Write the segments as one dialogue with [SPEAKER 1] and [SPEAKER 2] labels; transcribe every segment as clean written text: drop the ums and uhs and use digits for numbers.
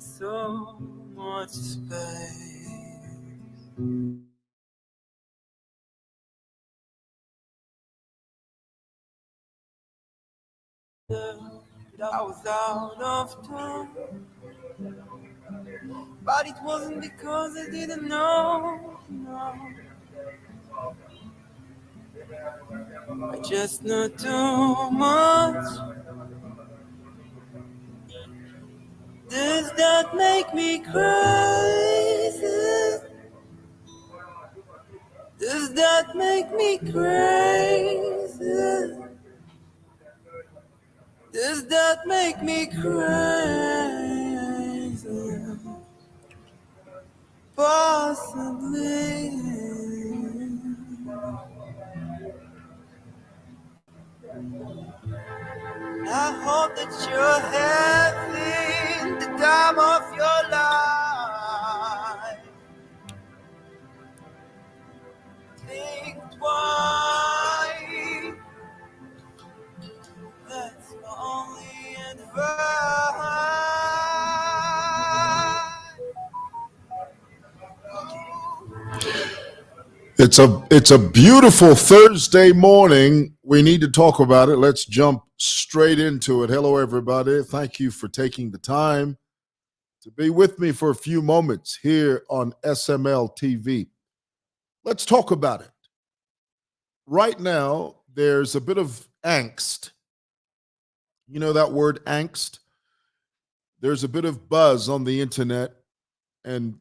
[SPEAKER 1] so much space. I was out of time, but it wasn't because I didn't know. No, I just know too much. Does that make me crazy? Does that make me crazy? Does that make me crazy? Possibly. I hope that you're having the time of your life. Think twice. That's my only advice.
[SPEAKER 2] It's a beautiful Thursday morning. We need to talk about it. Let's jump straight into it. Hello, everybody. Thank you for taking the time to be with me for a few moments here on SML TV. Let's talk about it. Right now, there's a bit of angst. You know that word angst? There's a bit of buzz on the internet, and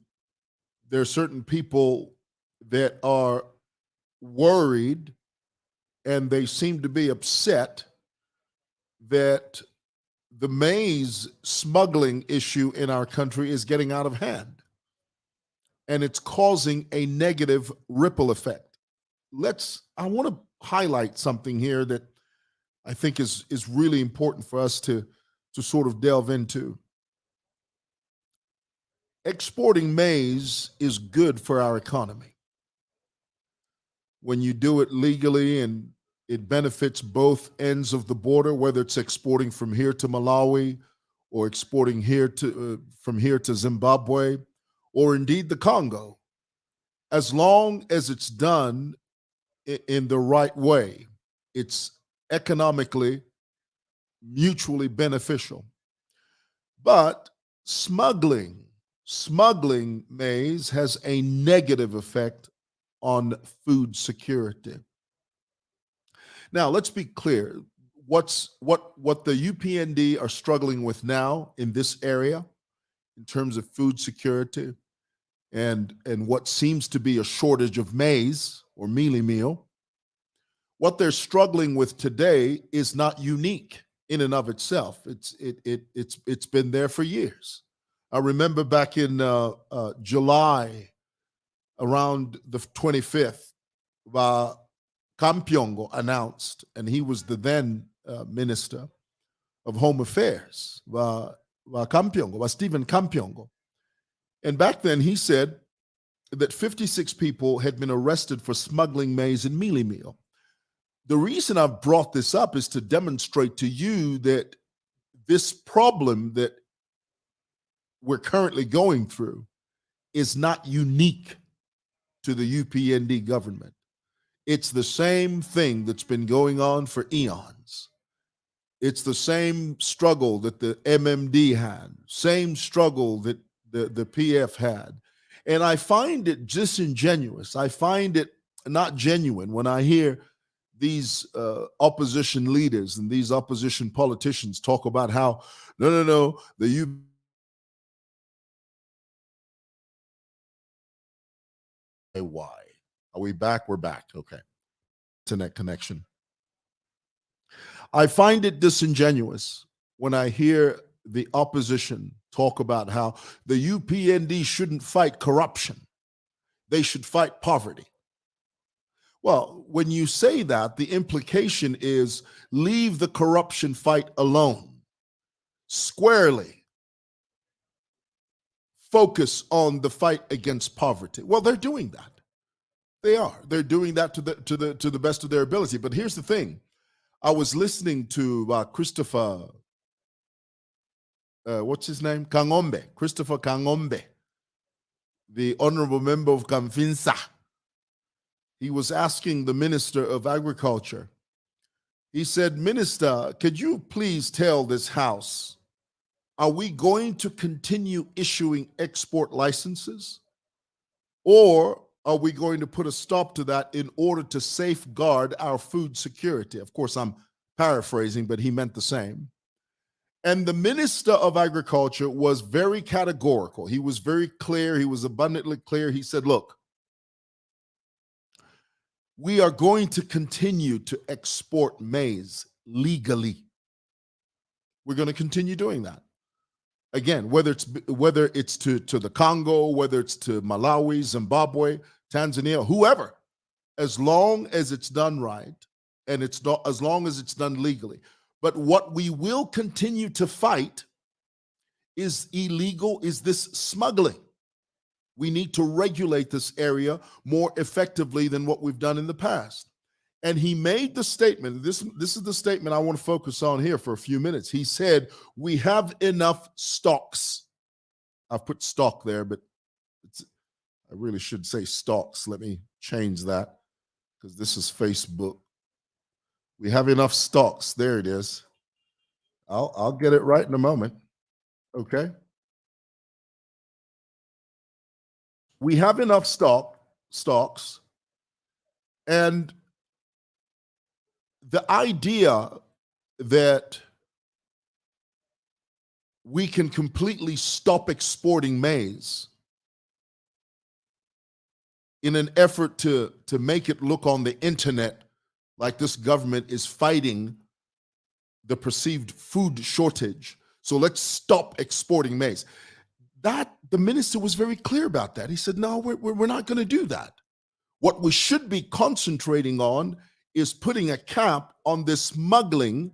[SPEAKER 2] there are certain people that are worried and they seem to be upset that the maize smuggling issue in our country is getting out of hand and it's causing a negative ripple effect. I want to highlight something here that I think is really important for us to sort of delve into. Exporting maize is good for our economy. When you do it legally and it benefits both ends of the border, whether it's exporting from here to Malawi or exporting from here to Zimbabwe or indeed the Congo, as long as it's done in the right way, it's economically mutually beneficial. But smuggling maize has a negative effect on food security. Now, let's be clear. What the UPND are struggling with now in this area in terms of food security and what seems to be a shortage of maize or mealie meal, what they're struggling with today is not unique in and of itself. It's been there for years. I remember back in July, around the 25th, Kampyongo announced, and he was the then Minister of Home Affairs, Stephen Kampyongo. And back then he said that 56 people had been arrested for smuggling maize and mealie meal. The reason I've brought this up is to demonstrate to you that this problem that we're currently going through is not unique to the UPND government. It's the same thing that's been going on for eons. It's the same struggle that the MMD had, same struggle that the PF had. And I find it disingenuous. I find it not genuine when I hear these opposition leaders and these opposition politicians talk about how, no, the why. Are we back? We're back. Okay. Internet connection. I find it disingenuous when I hear the opposition talk about how the UPND shouldn't fight corruption. They should fight poverty. Well, when you say that, the implication is leave the corruption fight alone. Squarely focus on the fight against poverty. Well, they're doing that. They are. They're doing that to the best of their ability. But here's the thing. I was listening to Christopher what's his name? Kangombe, Christopher Kangombe, the honorable member of Kamfinsa. He was asking the Minister of Agriculture. He said, Minister, could you please tell this House, are we going to continue issuing export licenses? Or are we going to put a stop to that in order to safeguard our food security? Of course, I'm paraphrasing, but he meant the same. And the Minister of Agriculture was very categorical. He was very clear. He was abundantly clear. He said, look, we are going to continue to export maize legally. We're going to continue doing that. Again, whether it's to the Congo, whether it's to Malawi, Zimbabwe, Tanzania, whoever, as long as it's done right and as long as it's done legally. But what we will continue to fight is this smuggling. We need to regulate this area more effectively than what we've done in the past. And he made the statement, this is the statement I want to focus on here for a few minutes. He said, we have enough stocks. I've put stock there, but I really should say stocks. Let me change that because this is Facebook. We have enough stocks. There it is. I'll get it right in a moment. Okay. We have enough stocks, and the idea that we can completely stop exporting maize in an effort to make it look on the internet like this government is fighting the perceived food shortage. So let's stop exporting maize. That the minister was very clear about that. He said, no, we're not going to do that. What we should be concentrating on is putting a cap on the smuggling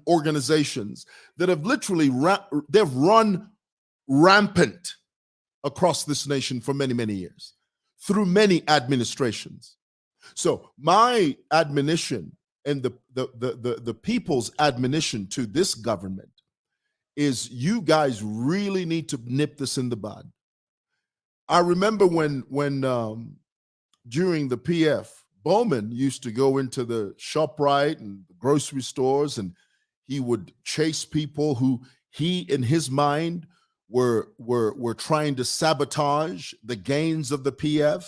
[SPEAKER 2] organizations that have literally they've run rampant across this nation for many, many years through many administrations. So my admonition and the people's admonition to this government is you guys really need to nip this in the bud. I remember when during the PF, Bowman used to go into the ShopRite and the grocery stores, and he would chase people who he, in his mind, were trying to sabotage the gains of the PF,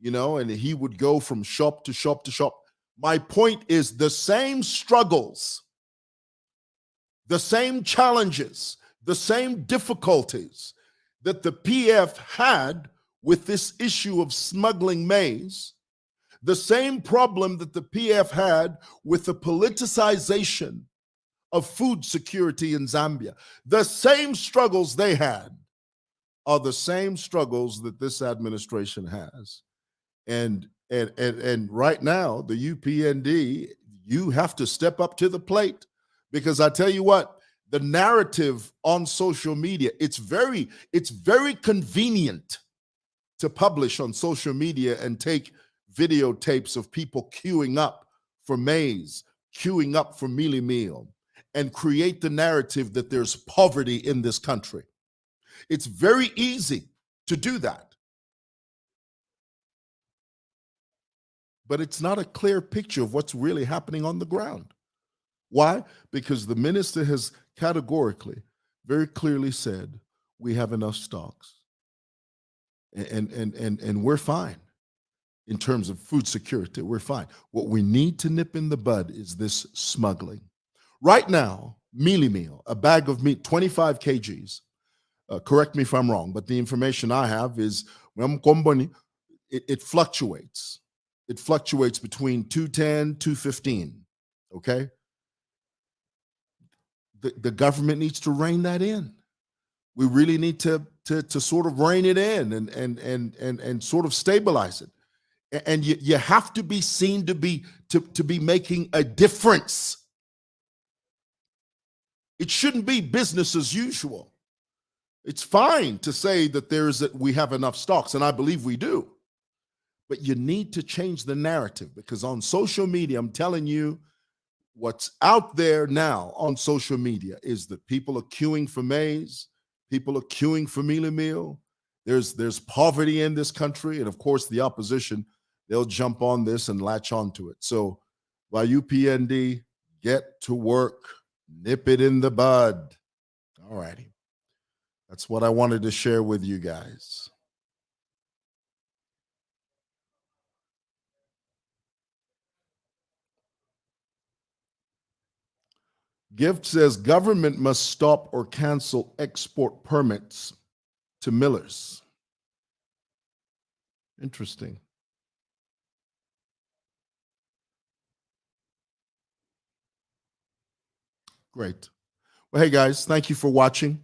[SPEAKER 2] and he would go from shop to shop to shop. My point is the same struggles, the same challenges, the same difficulties that the PF had with this issue of smuggling maize, the same problem that the PF had with the politicization of food security in Zambia. The same struggles they had are the same struggles that this administration has. And right now, the UPND, you have to step up to the plate, because I tell you what, the narrative on social media, it's very convenient to publish on social media and take videotapes of people queuing up for maize, queuing up for mealie meal, and create the narrative that there's poverty in this country. It's very easy to do that. But it's not a clear picture of what's really happening on the ground. Why? Because the minister has categorically, very clearly said, we have enough stocks. And we're fine in terms of food security. We're fine. What we need to nip in the bud is this smuggling. Right now, mealie meal, a bag of meat, 25 kgs. Correct me if I'm wrong, but the information I have is it fluctuates. It fluctuates between 210, 215. Okay? The government needs to rein that in. We really need to sort of rein it in and sort of stabilize it. And you have to be seen to be making a difference. It shouldn't be business as usual. It's fine to say that we have enough stocks, and I believe we do. But you need to change the narrative, because on social media, I'm telling you, what's out there now on social media is that people are queuing for maize, people are queuing for mealie meal. There's poverty in this country, and of course, the opposition, they'll jump on this and latch onto it. So, while UPND, get to work, nip it in the bud. All righty. That's what I wanted to share with you guys. Gift says government must stop or cancel export permits to millers. Interesting. Great. Well, hey guys, thank you for watching.